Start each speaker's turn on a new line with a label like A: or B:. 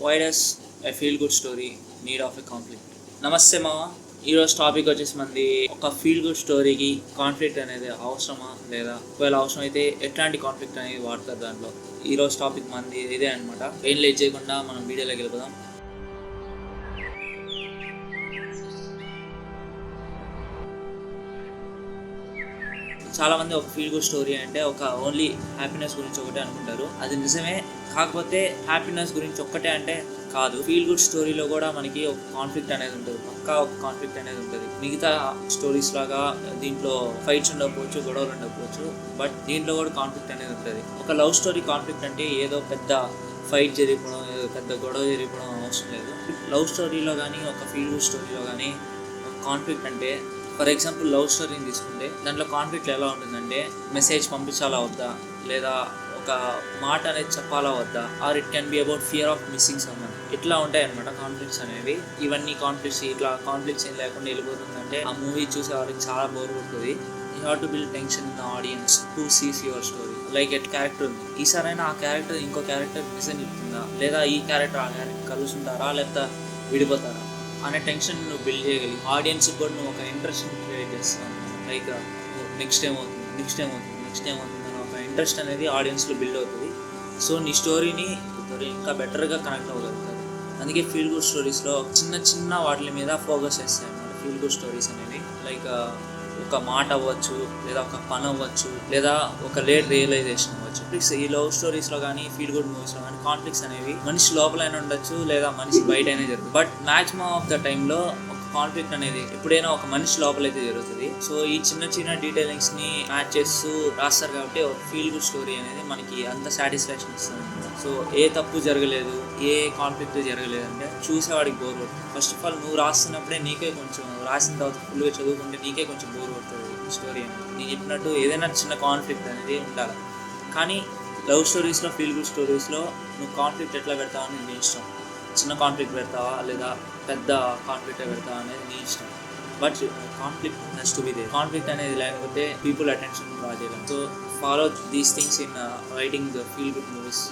A: Why does a feel good story need of a conflict? నమస్తే మామ. ఈరోజు topic వచ్చేసి మంది ఒక ఫీల్ గుడ్ స్టోరీకి కాన్ఫ్లిక్ట్ అనేది అవసరమా లేదా, ఒకవేళ అవసరం అయితే ఎట్లాంటి కాన్ఫ్లిక్ట్ అనేది వాడతారు దాంట్లో. ఈరోజు టాపిక్ మంది ఇదే అనమాట. ఏం లేట్ చేయకుండా మనం వీడియోలోకి వెళ్ళిపోదాం. చాలామంది ఒక ఫీల్ గుడ్ స్టోరీ అంటే ఒక ఓన్లీ హ్యాపీనెస్ గురించి ఒకటే అనుకుంటారు. అది నిజమే, కాకపోతే హ్యాపీనెస్ గురించి ఒక్కటే అంటే కాదు. ఫీల్ గుడ్ స్టోరీలో కూడా మనకి ఒక కాన్ఫ్లిక్ట్ అనేది ఉంటుంది, పక్కా ఒక కాన్ఫ్లిక్ట్ అనేది ఉంటుంది. మిగతా స్టోరీస్ లాగా దీంట్లో ఫైట్స్ ఉండకపోవచ్చు, గొడవలు ఉండకపోవచ్చు, బట్ దీంట్లో కూడా కాన్ఫ్లిక్ట్ అనేది ఉంటుంది. ఒక లవ్ స్టోరీ కాన్ఫ్లిక్ట్ అంటే ఏదో పెద్ద ఫైట్ జరిగిపోవడం, ఏదో పెద్ద గొడవ జరిగిపోవడం అవసరం లేదు. లవ్ స్టోరీలో కానీ ఒక ఫీల్ గుడ్ స్టోరీలో కానీ కాన్ఫ్లిక్ట్ అంటే, ఫర్ ఎగ్జాంపుల్ లవ్ స్టోరీని తీసుకుంటే దాంట్లో కాన్ఫ్లిక్ట్ ఎలా ఉంటుందంటే, మెసేజ్ పంపించాలా వద్దా, లేదా ఒక మాట అనేది చెప్పాలా వద్దా, or it can be about fear of missing someone. ఇట్లా ఉంటాయి అనమాట కాన్ఫ్లిక్ట్స్ అనేవి. ఇవన్నీ కాన్ఫ్లిక్ట్స్ ఇట్లా కాన్ఫ్లిక్ట్స్ ఏం లేకుండా వెళ్ళిపోతుందంటే ఆ మూవీ చూసే వాళ్ళకి చాలా బోర్ కొడుతుంది. You have to build tension in the audience who sees your story. Like at character ఉంది, ఈసారైనా ఆ క్యారెక్టర్ ఇంకో క్యారెక్టర్ నిజం చెప్తుందా, లేదా ఈ క్యారెక్టర్ ఆ క్యారెక్టర్ కలుసుంటారా లేకపోతే విడిపోతారా అనే టెన్షన్ నువ్వు బిల్డ్ చేయగలి. ఆడియన్స్కి కూడా నువ్వు ఒక ఇంట్రెస్ట్ క్రియేట్ చేస్తావు. లైక్ నెక్స్ట్ ఏమవుతుంది అని ఒక ఇంట్రెస్ట్ అనేది ఆడియన్స్లో బిల్డ్ అవుతుంది. సో నీ స్టోరీని ఇంకా బెటర్గా కనెక్ట్ అవ్వగలుగుతారు. అందుకే ఫీల్ గుడ్ స్టోరీస్లో చిన్న వాటి మీద ఫోకస్ చేస్తాయి అన్నమాట ఫీల్ గుడ్ స్టోరీస్ అనేవి. లైక్ ఒక మాట అవ్వచ్చు, లేదా ఒక పని అవ్వచ్చు, లేదా ఒక లేట్ రియలైజేషన్ అవ్వచ్చు. ప్లీజ్ ఈ లవ్ స్టోరీస్లో కానీ ఫీల్ గుడ్ మూవీస్లో కానీ కాన్ఫ్లిక్ట్స్ అనేవి మనిషి లోపలైనా ఉండొచ్చు, లేదా మనిషి బయట అయినా జరుగుతుంది. బట్ మ్యాక్సిమం ఆఫ్ ద టైంలో కాన్ఫ్లిక్ట్ అనేది ఎప్పుడైనా ఒక మనిషి లోపలైతే జరుగుతుంది. సో ఈ చిన్న డీటెయిలింగ్స్ ని మ్యాచ్ చేస్తూ రాస్తారు కాబట్టి ఒక ఫీల్ గుడ్ స్టోరీ అనేది మనకి అంత సాటిస్ఫాక్షన్ ఇస్తుంది. సో ఏ తప్పు జరగలేదు, ఏ కాన్ఫ్లిక్ట్ జరగలేదు అంటే చూసేవాడికి బోర్ కొడుతుంది. ఫస్ట్ ఆఫ్ ఆల్ నువ్వు రాస్తున్నప్పుడే నీకే కొంచెం, రాసిన తర్వాత ఫుల్గా చదువుకుంటే నీకే కొంచెం బోర్ కొడుతుంది స్టోరీ అనేది. నేను చెప్పినట్టు ఏదైనా చిన్న కాన్ఫ్లిక్ట్ అనేది ఉండాలి. కానీ లవ్ స్టోరీస్లో, ఫీల్ గుడ్ స్టోరీస్లో నువ్వు కాన్ఫ్లిక్ట్ ఎట్లా పెడతావు అనేది నీ ఇష్టం. చిన్న కాన్ఫ్లిక్ట్ పెడతావా లేదా పెద్ద కాన్ఫ్లిక్ట్ పెడతావా అనేది నీ ఇష్టం. But conflict has to be there. Conflict అనేది లేకపోతే పీపుల్ అటెన్షన్ డ్రా చేయలేం. So follow these things in writing the feel good movies.